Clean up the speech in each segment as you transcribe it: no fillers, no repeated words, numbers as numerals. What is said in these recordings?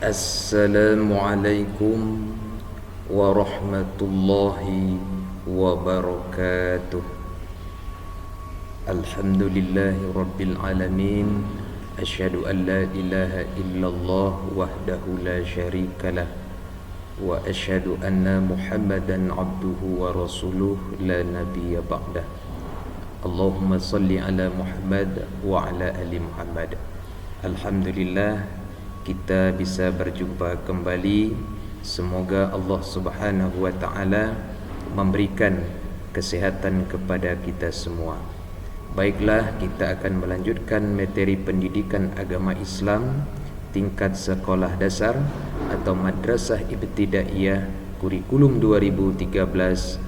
Assalamualaikum warahmatullahi wabarakatuh. Alhamdulillahi rabbil alamin. Asyhadu an la ilaha illallah wahdahu la syarikalah wa asyhadu anna Muhammadan abduhu wa rasuluh la nabiyya ba'dah. Allahumma salli ala Muhammad wa ala ali Muhammad. Alhamdulillah kita bisa berjumpa kembali. Semoga Allah Subhanahu wa taala memberikan kesihatan kepada kita semua. Baiklah, kita akan melanjutkan materi pendidikan agama Islam tingkat sekolah dasar atau Madrasah Ibtidaiyah Kurikulum 2013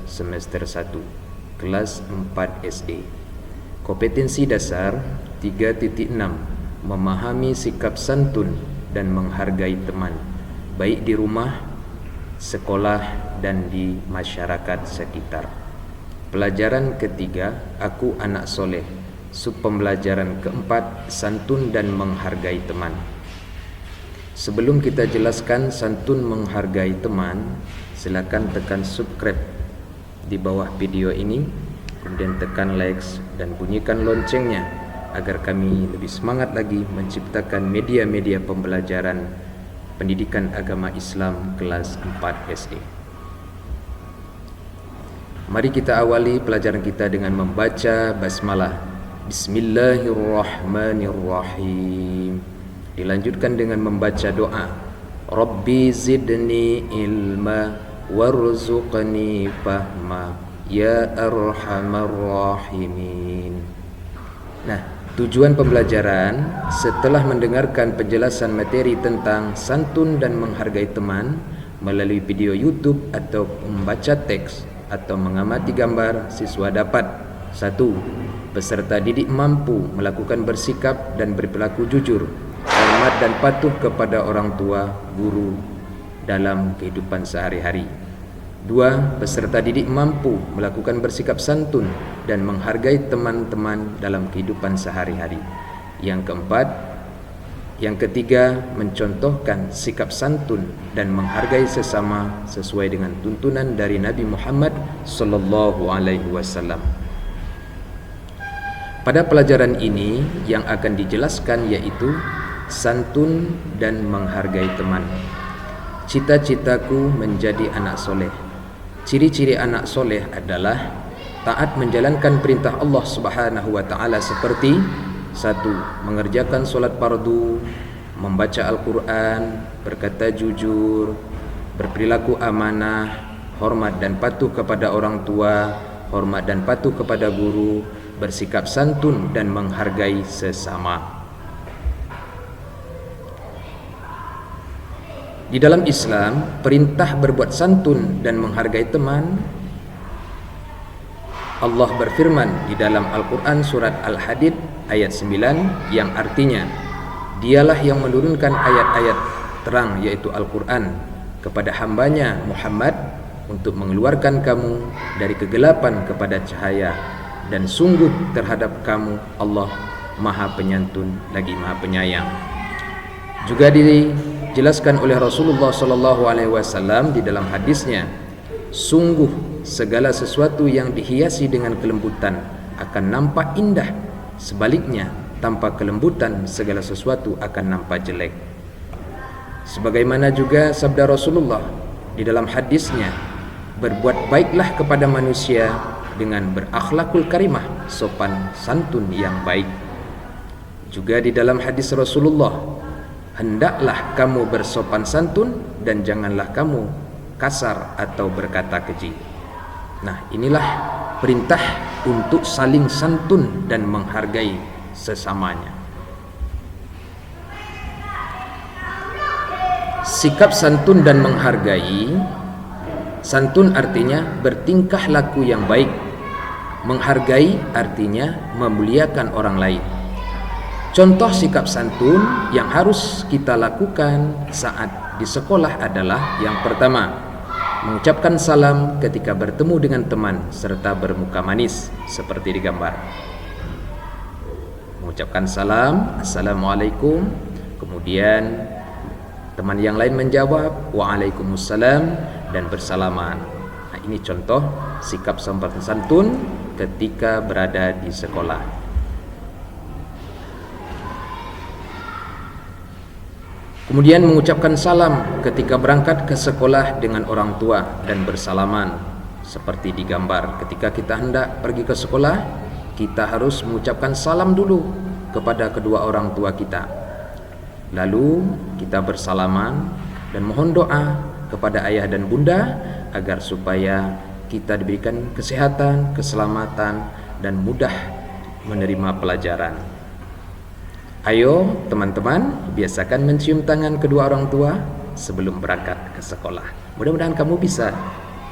semester 1 kelas 4 SD. Kompetensi dasar 3.6 memahami sikap santun dan menghargai teman, baik di rumah, sekolah, dan di masyarakat sekitar. Pelajaran ketiga, Aku Anak Soleh. Sub pembelajaran keempat, Santun dan menghargai teman. Sebelum kita jelaskan santun menghargai teman, silakan tekan subscribe di bawah video ini, kemudian tekan like dan bunyikan loncengnya agar kami lebih semangat lagi menciptakan media-media pembelajaran pendidikan agama Islam kelas 4 SD. Mari kita awali pelajaran kita dengan membaca basmalah. Bismillahirrahmanirrahim. Dilanjutkan dengan membaca doa. Rabbi zidni ilma warzuqni fahma ya arhamar rahimin. Nah, tujuan pembelajaran setelah mendengarkan penjelasan materi tentang santun dan menghargai teman melalui video YouTube atau membaca teks atau mengamati gambar, siswa dapat 1. Peserta didik mampu melakukan bersikap dan berperilaku jujur, hormat dan patuh kepada orang tua, guru dalam kehidupan sehari-hari. 2. Peserta didik mampu melakukan bersikap santun dan menghargai teman-teman dalam kehidupan sehari-hari. Yang ketiga, mencontohkan sikap santun dan menghargai sesama sesuai dengan tuntunan dari Nabi Muhammad sallallahu alaihi wasallam. Pada pelajaran ini yang akan dijelaskan yaitu santun dan menghargai teman. Cita-citaku menjadi anak soleh. Ciri-ciri anak soleh adalah taat menjalankan perintah Allah Subhanahu wa taala seperti 1. Mengerjakan solat fardu, membaca Al-Quran, berkata jujur, berperilaku amanah, hormat dan patuh kepada orang tua, hormat dan patuh kepada guru, bersikap santun dan menghargai sesama. Di dalam Islam, perintah berbuat santun dan menghargai teman, Allah berfirman di dalam Al-Quran surat Al-Hadid ayat 9 yang artinya, Dialah yang menurunkan ayat-ayat terang yaitu Al-Quran kepada hambanya Muhammad untuk mengeluarkan kamu dari kegelapan kepada cahaya, dan sungguh terhadap kamu Allah Maha Penyantun lagi Maha Penyayang. Juga dijelaskan oleh Rasulullah SAW di dalam hadisnya, sungguh segala sesuatu yang dihiasi dengan kelembutan akan nampak indah, sebaliknya tanpa kelembutan segala sesuatu akan nampak jelek. Sebagaimana juga sabda Rasulullah di dalam hadisnya, berbuat baiklah kepada manusia dengan berakhlakul karimah, sopan santun yang baik. Juga di dalam hadis Rasulullah, hendaklah kamu bersopan santun dan janganlah kamu kasar atau berkata keji. Nah, inilah perintah untuk saling santun dan menghargai sesamanya. Sikap santun dan menghargai. Santun artinya bertingkah laku yang baik. Menghargai artinya memuliakan orang lain. Contoh sikap santun yang harus kita lakukan saat di sekolah adalah yang pertama, mengucapkan salam ketika bertemu dengan teman serta bermuka manis seperti di gambar. Mengucapkan salam, assalamualaikum, kemudian Teman yang lain menjawab waalaikumsalam dan bersalaman. Nah, ini contoh sikap sopan santun ketika berada di sekolah. Kemudian mengucapkan salam ketika berangkat ke sekolah dengan orang tua dan bersalaman seperti digambar. Ketika kita hendak pergi ke sekolah, kita harus mengucapkan salam dulu kepada kedua orang tua kita. Lalu kita bersalaman dan mohon doa kepada ayah dan bunda agar supaya kita diberikan kesehatan, keselamatan, dan mudah menerima pelajaran. Ayo teman-teman, biasakan mencium tangan kedua orang tua sebelum berangkat ke sekolah. Mudah-mudahan kamu bisa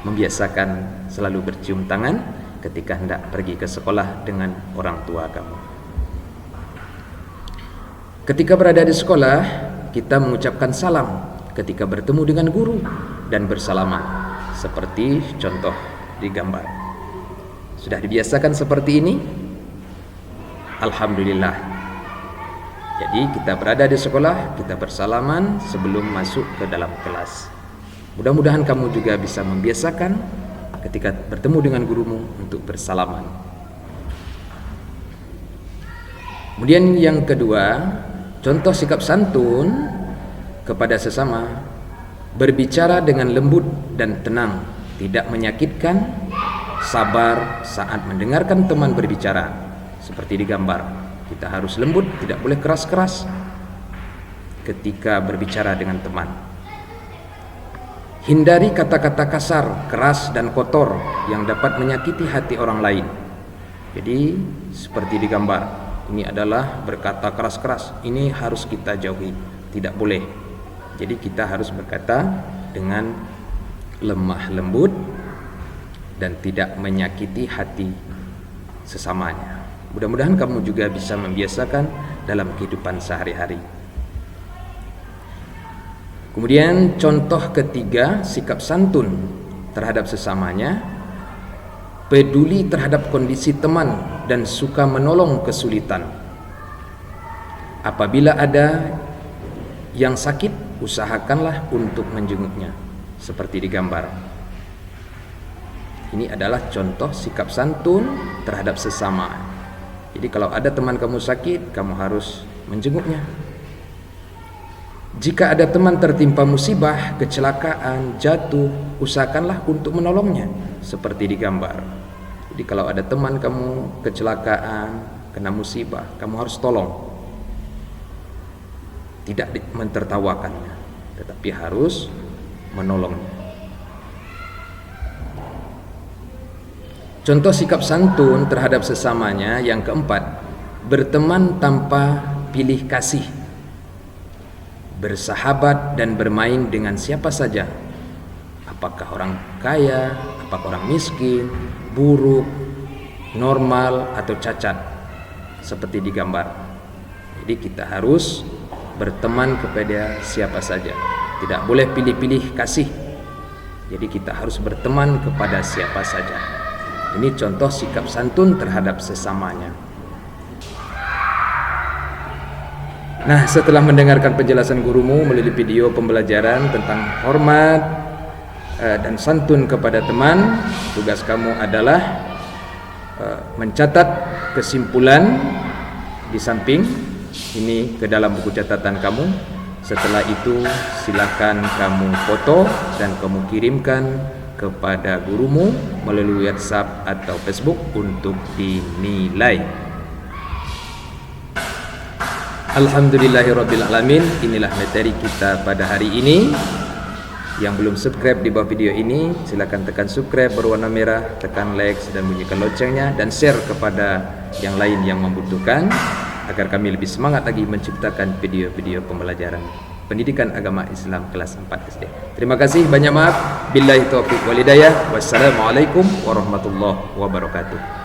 membiasakan selalu bercium tangan ketika hendak pergi ke sekolah dengan orang tua kamu. Ketika berada di sekolah, kita mengucapkan salam ketika bertemu dengan guru dan bersalaman seperti contoh di gambar. Sudah dibiasakan seperti ini? Alhamdulillah. Jadi kita berada di sekolah, kita bersalaman sebelum masuk ke dalam kelas. Mudah-mudahan kamu juga bisa membiasakan ketika bertemu dengan gurumu untuk bersalaman. Kemudian yang kedua, contoh sikap santun kepada sesama, berbicara dengan lembut dan tenang, tidak menyakitkan, sabar saat mendengarkan teman berbicara. Seperti digambar, kita harus lembut, tidak boleh keras-keras ketika berbicara dengan teman. Hindari kata-kata kasar, keras dan kotor yang dapat menyakiti hati orang lain. Jadi seperti digambar, ini adalah berkata keras-keras, ini harus kita jauhi, tidak boleh. Jadi kita harus berkata dengan lemah lembut dan tidak menyakiti hati sesamanya. Mudah-mudahan kamu juga bisa membiasakan dalam kehidupan sehari-hari. Kemudian contoh ketiga, sikap santun terhadap sesamanya, peduli terhadap kondisi teman dan suka menolong kesulitan. Apabila ada yang sakit, usahakanlah untuk menjenguknya, seperti digambar. Ini adalah contoh sikap santun terhadap sesama. Jadi kalau ada teman kamu sakit, kamu harus menjenguknya. Jika ada teman tertimpa musibah, kecelakaan, jatuh, usahakanlah untuk menolongnya, seperti digambar. Jadi kalau ada teman kamu kecelakaan, kena musibah, kamu harus tolong. Tidak mentertawakannya, tetapi harus menolongnya. Contoh sikap santun terhadap sesamanya yang keempat, berteman tanpa pilih kasih, bersahabat dan bermain dengan siapa saja, apakah orang kaya, apakah orang miskin, buruk, normal atau cacat, seperti digambar. Jadi kita harus berteman kepada siapa saja, tidak boleh pilih-pilih kasih. Jadi kita harus berteman kepada siapa saja. Ini contoh sikap santun terhadap sesamanya. Nah, setelah mendengarkan penjelasan gurumu melalui video pembelajaran tentang hormat dan santun kepada teman, tugas kamu adalah mencatat kesimpulan di samping ini ke dalam buku catatan kamu. Setelah itu silakan kamu foto dan kamu kirimkan kepada gurumu melalui WhatsApp atau Facebook untuk dinilai. Alhamdulillahirabbil alamin. Inilah materi kita pada hari ini. Yang belum subscribe di bawah video ini, silakan tekan subscribe berwarna merah, tekan like dan bunyikan loncengnya, dan share kepada yang lain yang membutuhkan, agar kami lebih semangat lagi menciptakan video-video pembelajaran pendidikan agama Islam kelas 4 SD. Terima kasih, banyak maaf. Billahi taufiq wal hidayah. Wassalamualaikum warahmatullahi wabarakatuh.